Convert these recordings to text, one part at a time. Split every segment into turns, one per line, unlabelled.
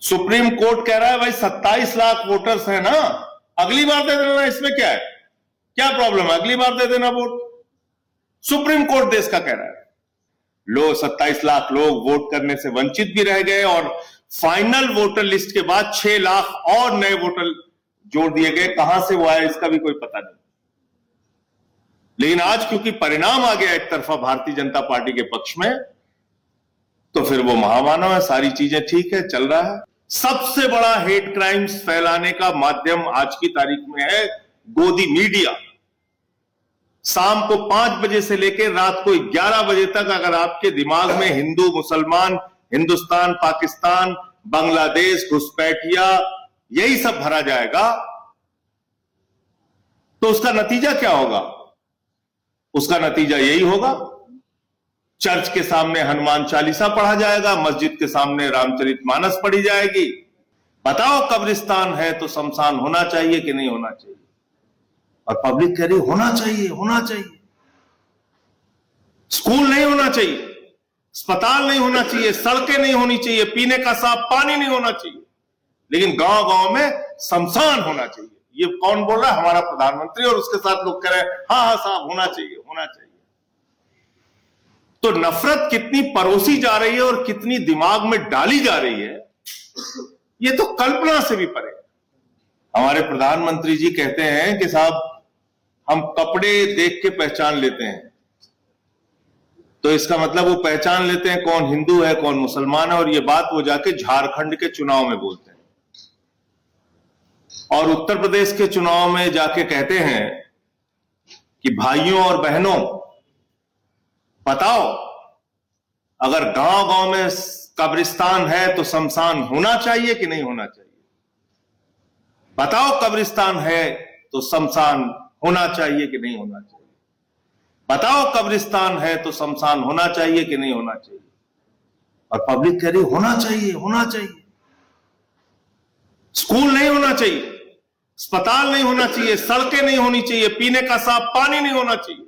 Supreme court कह रहा है भाई 27 लाख वोटर्स हैं ना, अगली बार दे देना, इसमें क्या है, क्या प्रॉब्लम है, अगली बार दे देना वोट। सुप्रीम कोर्ट देश का कह रहा है। 27 लाख लोग वोट करने से वंचित भी रह गए और फाइनल वोटर लिस्ट के बाद 6 लाख और नए वोटर जोड़ दिए गए। कहां से वो आया इसका भी कोई पता नहीं। लेकिन आज क्योंकि परिणाम आ गया एक तरफा भारतीय जनता पार्टी के पक्ष में, तो फिर वो महामानव है, सारी चीजें ठीक है, चल रहा है। सबसे बड़ा हेट क्राइम्स फैलाने का माध्यम आज की तारीख में है गोदी मीडिया। शाम को 5 बजे से लेकर रात को 11 बजे तक अगर आपके दिमाग में हिंदू मुसलमान, हिंदुस्तान पाकिस्तान, बांग्लादेश, घुसपैठिया यही सब भरा जाएगा, तो उसका नतीजा क्या होगा? उसका नतीजा यही होगा, चर्च के सामने हनुमान चालीसा पढ़ा जाएगा, मस्जिद के सामने रामचरितमानस पढ़ी जाएगी। बताओ, कब्रिस्तान है तो शमशान होना चाहिए कि नहीं होना चाहिए? और पब्लिक कह रही होना चाहिए, होना चाहिए। स्कूल नहीं होना चाहिए, अस्पताल नहीं होना चाहिए, सड़कें नहीं होनी चाहिए, पीने का साफ पानी नहीं होना चाहिए, लेकिन गांव गांव में शमशान होना चाहिए। ये कौन बोल रहा है? हमारा प्रधानमंत्री। और उसके साथ लोग कह रहे हैं हाँ हाँ साहब होना चाहिए, होना चाहिए। तो नफरत कितनी परोसी जा रही है और कितनी दिमाग में डाली जा रही है, ये तो कल्पना से भी परे। हमारे प्रधानमंत्री जी कहते हैं कि साहब हम कपड़े देख के पहचान लेते हैं, तो इसका मतलब वो पहचान लेते हैं कौन हिंदू है कौन मुसलमान है। और ये बात वो जाके झारखंड के चुनाव में बोलते हैं और उत्तर प्रदेश के चुनाव में जाके कहते हैं कि भाइयों और बहनों बताओ, अगर गांव गांव में कब्रिस्तान है तो शमशान होना चाहिए कि नहीं होना चाहिए? बताओ, कब्रिस्तान है तो शमशान होना चाहिए कि नहीं होना चाहिए? बताओ, कब्रिस्तान है तो शमशान होना चाहिए कि नहीं होना चाहिए? और पब्लिक कह रही होना चाहिए, होना चाहिए। स्कूल नहीं होना चाहिए, अस्पताल नहीं होना चाहिए, सड़कें नहीं होनी चाहिए, पीने का साफ पानी नहीं होना चाहिए,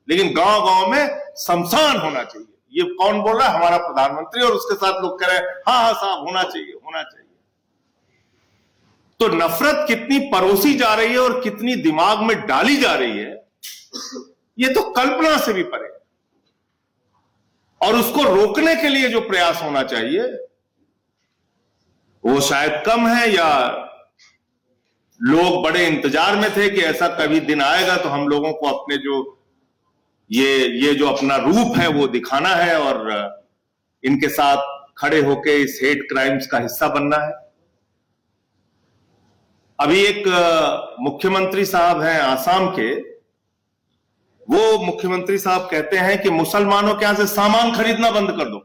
लेकिन गांव गांव में शमशान होना चाहिए। ये कौन बोल रहा है? हमारा प्रधानमंत्री। और उसके साथ लोग कह रहे हैं हाँ हाँ साहब होना चाहिए, होना चाहिए। तो नफरत कितनी परोसी जा रही है और कितनी दिमाग में डाली जा रही है, ये तो कल्पना से भी परे। और उसको रोकने के लिए जो प्रयास होना चाहिए वो शायद कम है, या लोग बड़े इंतजार में थे कि ऐसा कभी दिन आएगा तो हम लोगों को अपने जो ये जो अपना रूप है वो दिखाना है और इनके साथ खड़े होके इस हेट क्राइम्स का हिस्सा बनना है। अभी एक मुख्यमंत्री साहब हैं आसाम के, वो मुख्यमंत्री साहब कहते हैं कि मुसलमानों के यहां से सामान खरीदना बंद कर दो,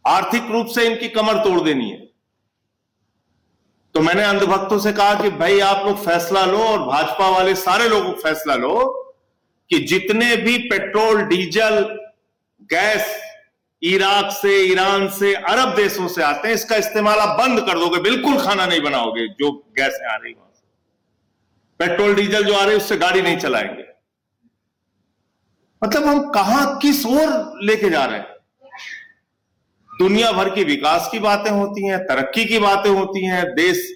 आर्थिक रूप से इनकी कमर तोड़ देनी है। तो मैंने अंधभक्तों से कहा कि भाई आप लोग फैसला लो, और भाजपा वाले सारे लोग फैसला लो कि जितने भी पेट्रोल, डीजल, गैस इराक से, ईरान से, अरब देशों से आते हैं, इसका इस्तेमाल आप बंद कर दोगे, बिल्कुल खाना नहीं बनाओगे। जो गैस आ रही वहां से, पेट्रोल डीजल जो आ रही है उससे गाड़ी नहीं चलाएंगे। मतलब हम कहां किस ओर लेके जा रहे हैं? दुनिया भर की विकास की बातें होती हैं, तरक्की की बातें होती हैं, देश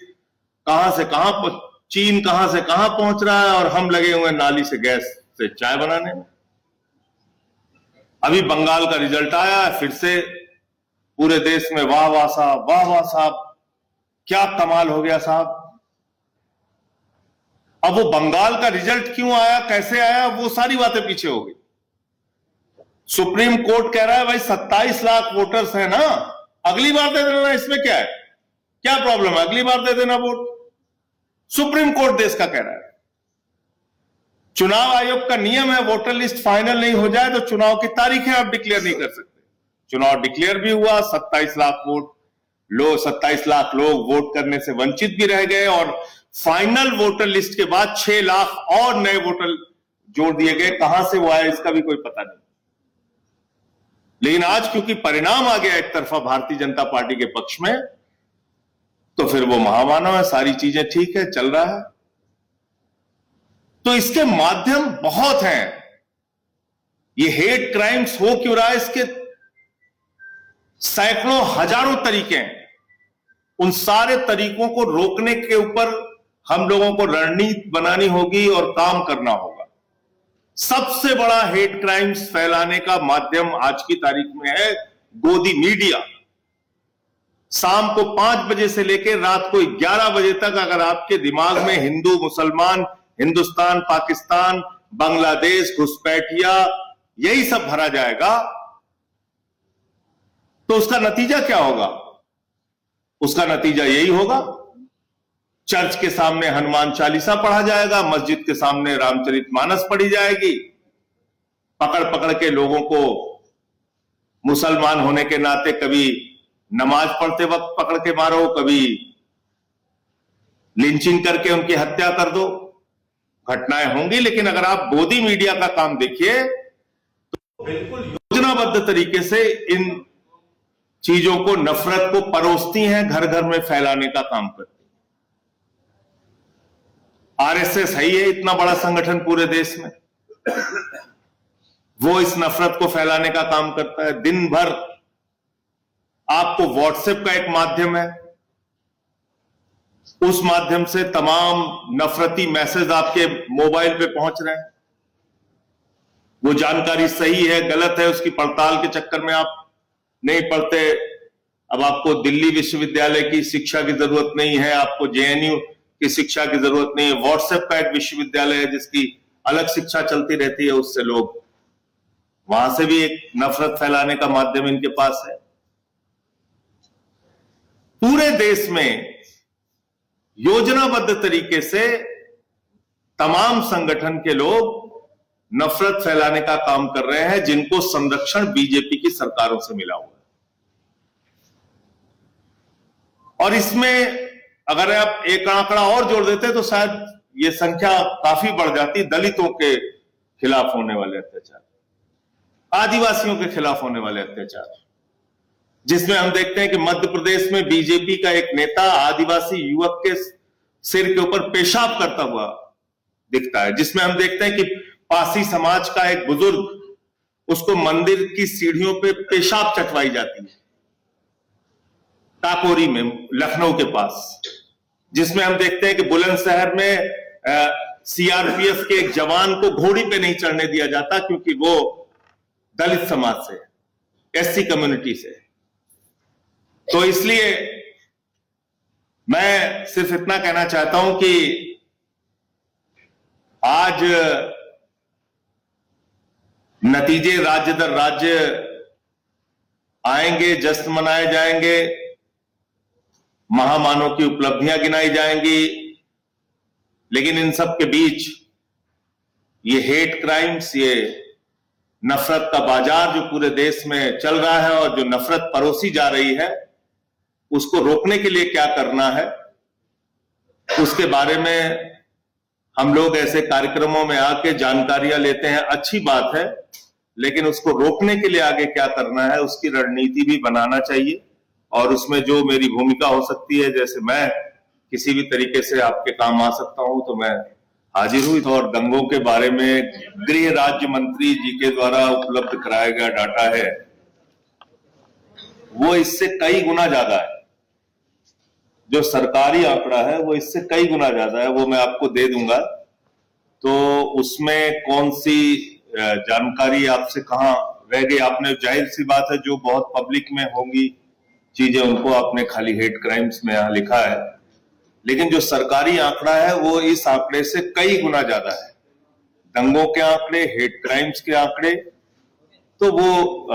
कहां से कहां, चीन कहां से कहां पहुंच रहा है, और हम लगे हुए नाली से गैस से चाय बनाने में। अभी बंगाल का रिजल्ट आया है, फिर से पूरे देश में वाह वाह साहब, वाह वाह साहब, क्या कमाल हो गया साहब। अब वो बंगाल का रिजल्ट क्यों आया, कैसे आया, वो सारी बातें पीछे हो गई। सुप्रीम कोर्ट कह रहा है भाई 27 लाख वोटर्स हैं ना, अगली बार दे देना, इसमें क्या है, क्या प्रॉब्लम है, अगली बार दे देना वोट। सुप्रीम कोर्ट देश का कह रहा है। चुनाव आयोग का नियम है वोटर लिस्ट फाइनल नहीं हो जाए तो चुनाव की तारीखें आप डिक्लेयर नहीं कर सकते। चुनाव डिक्लेयर भी हुआ, 27 लाख वोट, 27 लाख लोग वोट करने से वंचित भी रह गए और फाइनल वोटर लिस्ट के बाद 6 लाख और नए वोटर जोड़ दिए गए। कहां से वो आया इसका भी कोई पता नहीं। लेकिन आज क्योंकि परिणाम आ गया एक तरफा भारतीय जनता पार्टी के पक्ष में, तो फिर वो महामानव है, सारी चीजें ठीक है, चल रहा है। तो इसके माध्यम बहुत हैं। ये हेट क्राइम्स हो क्यों रहा है, इसके सैकड़ों हजारों तरीके हैं। उन सारे तरीकों को रोकने के ऊपर हम लोगों को रणनीति बनानी होगी और काम करना होगा। सबसे बड़ा हेट क्राइम्स फैलाने का माध्यम आज की तारीख में है गोदी मीडिया। शाम को 5 बजे से लेकर रात को 11 बजे तक अगर आपके दिमाग में हिंदू, मुसलमान, हिंदुस्तान, पाकिस्तान, बांग्लादेश, घुसपैठिया यही सब भरा जाएगा तो उसका नतीजा क्या होगा? उसका नतीजा यही होगा, चर्च के सामने हनुमान चालीसा पढ़ा जाएगा, मस्जिद के सामने रामचरितमानस पढ़ी जाएगी, पकड़ पकड़ के लोगों को मुसलमान होने के नाते कभी नमाज पढ़ते वक्त पकड़ के मारो, कभी लिंचिंग करके उनकी हत्या कर दो। घटनाएं होंगी, लेकिन अगर आप गोदी मीडिया का काम देखिए तो बिल्कुल योजनाबद्ध तरीके से इन चीजों को, नफरत को परोसती हैं, घर घर में फैलाने का काम करती है। आरएसएस है ये इतना बड़ा संगठन पूरे देश में, वो इस नफरत को फैलाने का काम करता है। दिन भर आपको व्हाट्सएप का एक माध्यम है, उस माध्यम से तमाम नफरती मैसेज आपके मोबाइल पे पहुंच रहे हैं। वो जानकारी सही है, गलत है, उसकी पड़ताल के चक्कर में आप नहीं पढ़ते। अब आपको दिल्ली विश्वविद्यालय की शिक्षा की जरूरत नहीं है, आपको जेएनयू की शिक्षा की जरूरत नहीं है। व्हाट्सएप का एक विश्वविद्यालय है जिसकी अलग शिक्षा चलती रहती है, उससे लोग, वहां से भी एक नफरत फैलाने का माध्यम इनके पास है। पूरे देश में योजनाबद्ध तरीके से तमाम संगठन के लोग नफरत फैलाने का काम कर रहे हैं, जिनको संरक्षण बीजेपी की सरकारों से मिला हुआ है। और इसमें अगर आप एक आंकड़ा और जोड़ देते तो शायद ये संख्या काफी बढ़ जाती। दलितों के खिलाफ होने वाले अत्याचार, आदिवासियों के खिलाफ होने वाले अत्याचार, जिसमें हम देखते हैं कि मध्य प्रदेश में बीजेपी का एक नेता आदिवासी युवक के सिर के ऊपर पेशाब करता हुआ दिखता है, जिसमें हम देखते हैं कि पासी समाज का एक बुजुर्ग, उसको मंदिर की सीढ़ियों पे पेशाब चटवाई जाती है टाकोरी में, लखनऊ के पास, जिसमें हम देखते हैं कि बुलंदशहर में सीआरपीएफ के एक जवान को घोड़ी पे नहीं चढ़ने दिया जाता क्योंकि वो दलित समाज से, एससी कम्युनिटी से। तो इसलिए मैं सिर्फ इतना कहना चाहता हूं कि आज नतीजे राज्य दर राज्य आएंगे, जश्न मनाए जाएंगे, महामानव की उपलब्धियां गिनाई जाएंगी, लेकिन इन सब के बीच ये हेट क्राइम्स, ये नफरत का बाजार जो पूरे देश में चल रहा है और जो नफरत परोसी जा रही है, उसको रोकने के लिए क्या करना है, उसके बारे में हम लोग ऐसे कार्यक्रमों में आके जानकारियां लेते हैं, अच्छी बात है, लेकिन उसको रोकने के लिए आगे क्या करना है उसकी रणनीति भी बनाना चाहिए। और उसमें जो मेरी भूमिका हो सकती है, जैसे मैं किसी भी तरीके से आपके काम आ सकता हूं तो मैं हाजिर हुई। और दंगों के बारे में गृह राज्य मंत्री जी के द्वारा उपलब्ध कराया गया डाटा है, वो इससे कई गुना ज्यादा है। जो सरकारी आंकड़ा है वो इससे कई गुना ज्यादा है, वो मैं आपको दे दूंगा। तो उसमें कौन सी जानकारी आपसे कहां रह गई? आपने, जाहिर सी बात है, जो बहुत पब्लिक में होंगी चीजें उनको आपने खाली हेट क्राइम्स में यहां लिखा है, लेकिन जो सरकारी आंकड़ा है वो इस आंकड़े से कई गुना ज्यादा है। दंगों के आंकड़े, हेट क्राइम्स के आंकड़े, तो वो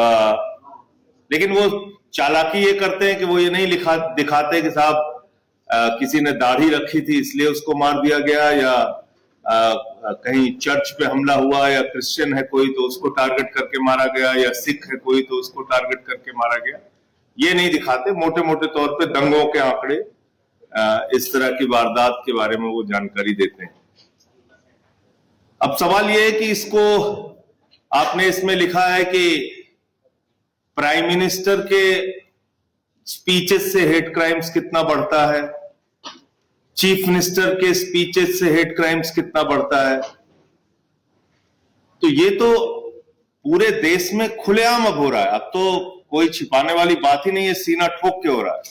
लेकिन वो चालाकी ये करते हैं कि वो ये नहीं दिखाते कि साहब किसी ने दाढ़ी रखी थी इसलिए उसको मार दिया गया, या कहीं चर्च पे हमला हुआ, या क्रिश्चियन है कोई तो उसको टारगेट करके मारा गया, या सिख है कोई तो उसको टारगेट करके मारा गया। ये नहीं दिखाते। मोटे मोटे तौर पे दंगों के आंकड़े, इस तरह की वारदात के बारे में वो जानकारी देते हैं। अब सवाल ये है कि इसको आपने इसमें लिखा है कि प्राइम मिनिस्टर के स्पीचेस से हेट क्राइम्स कितना बढ़ता है, चीफ मिनिस्टर के स्पीचेस से हेट क्राइम्स कितना बढ़ता है। तो ये तो पूरे देश में खुलेआम अब हो रहा है। अब तो कोई छिपाने वाली बात ही नहीं है, सीना ठोक के हो रहा है।